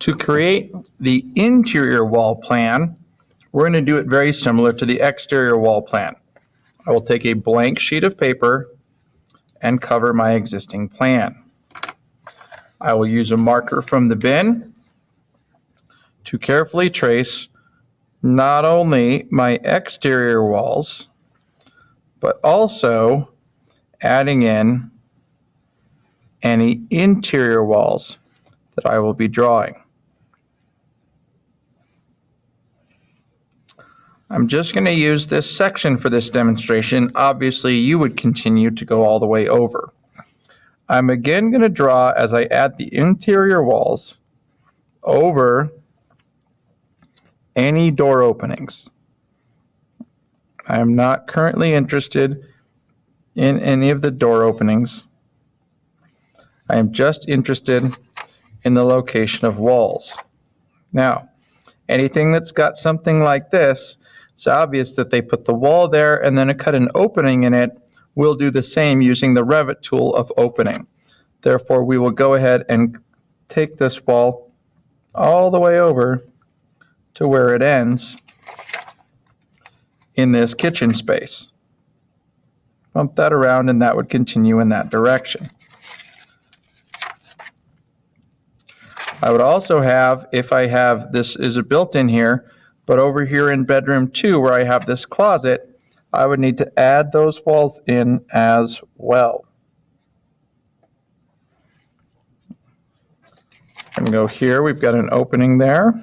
To create the interior wall plan, we're going to do it very similar to the exterior wall plan. I will take a blank sheet of paper and cover my existing plan. I will use a marker from the bin to carefully trace not only my exterior walls, but also adding in any interior walls that I will be drawing. I'm just going to use this section for this demonstration. Obviously, you would continue to go all the way over. I'm again going to draw as I add the interior walls over any door openings. I am not currently interested in any of the door openings. I am just interested in the location of walls. Now, anything that's got something like this, it's obvious that they put the wall there and then cut an opening in it. We'll do the same using the Revit tool of opening. Therefore, we will go ahead and take this wall all the way over to where it ends in this kitchen space. Bump that around and that would continue in that direction. I would also have, if I have, this is a built-in here, but over here in bedroom 2 where I have this closet, I would need to add those walls in as well. And go here, we've got an opening there.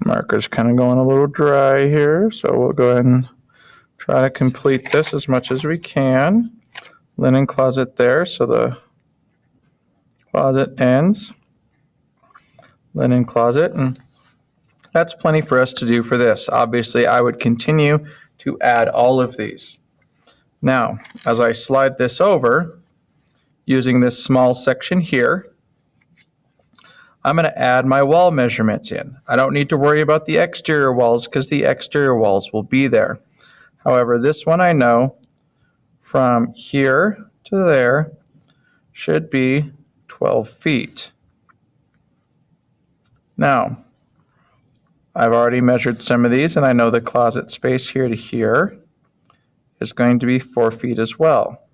Marker's kind of going a little dry here, so we'll go ahead and try to complete this as much as we can. Linen closet there, so the closet ends. Linen closet, and that's plenty for us to do for this. Obviously, I would continue to add all of these. Now, as I slide this over, using this small section here, I'm going to add my wall measurements in. I don't need to worry about the exterior walls because the exterior walls will be there. However, this one I know from here to there should be 12 feet. Now, I've already measured some of these and I know the closet space here to here is going to be 4 feet as well.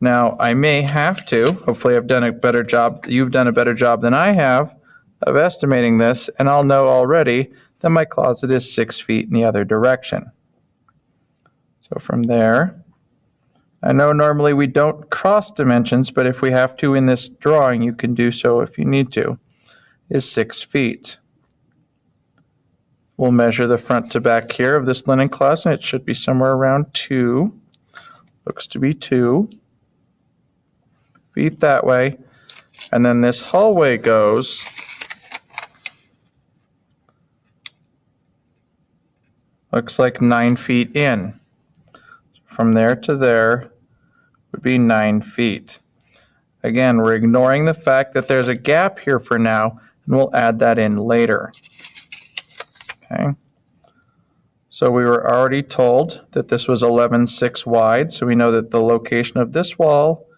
Now, I may have to, hopefully I've done a better job, you've done a better job than I have of estimating this, and I'll know already that my closet is 6 feet in the other direction. So from there, I know normally we don't cross dimensions, but if we have to in this drawing, you can do so if you need to, is 6 feet. We'll measure the front to back here of this linen closet. It should be somewhere around 2. Looks to be 2 feet that way. And then this hallway goes looks like 9 feet in. From there to there would be 9 feet. Again, we're ignoring the fact that there's a gap here for now, and we'll add that in later. Okay. So we were already told that this was 11.6 wide, so we know that the location of this wall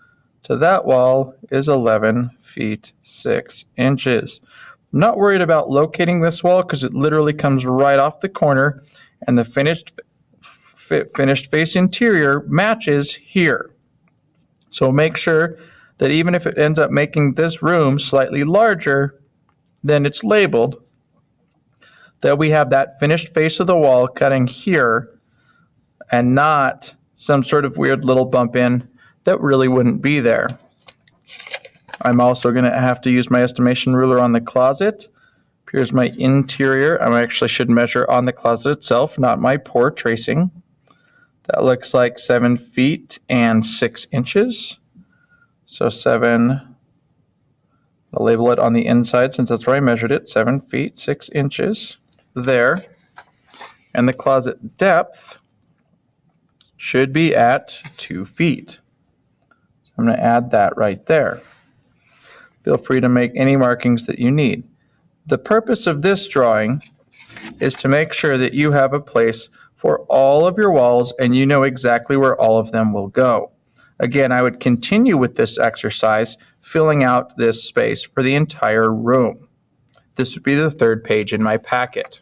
to that wall is 11 feet 6 inches. I'm not worried about locating this wall because it literally comes right off the corner, and the finished face interior matches here. So make sure that even if it ends up making this room slightly larger than it's labeled, that we have that finished face of the wall cutting here and not some sort of weird little bump in that really wouldn't be there. I'm also going to have to use my estimation ruler on the closet. Here's my interior. I actually should measure on the closet itself, not my poor tracing. That looks like 7 feet and 6 inches. So 7, I'll label it on the inside since that's where I measured it, 7 feet 6 inches there. And the closet depth should be at 2 feet. I'm going to add that right there. Feel free to make any markings that you need. The purpose of this drawing is to make sure that you have a place for all of your walls and you know exactly where all of them will go. Again, I would continue with this exercise, filling out this space for the entire room. This would be the third page in my packet.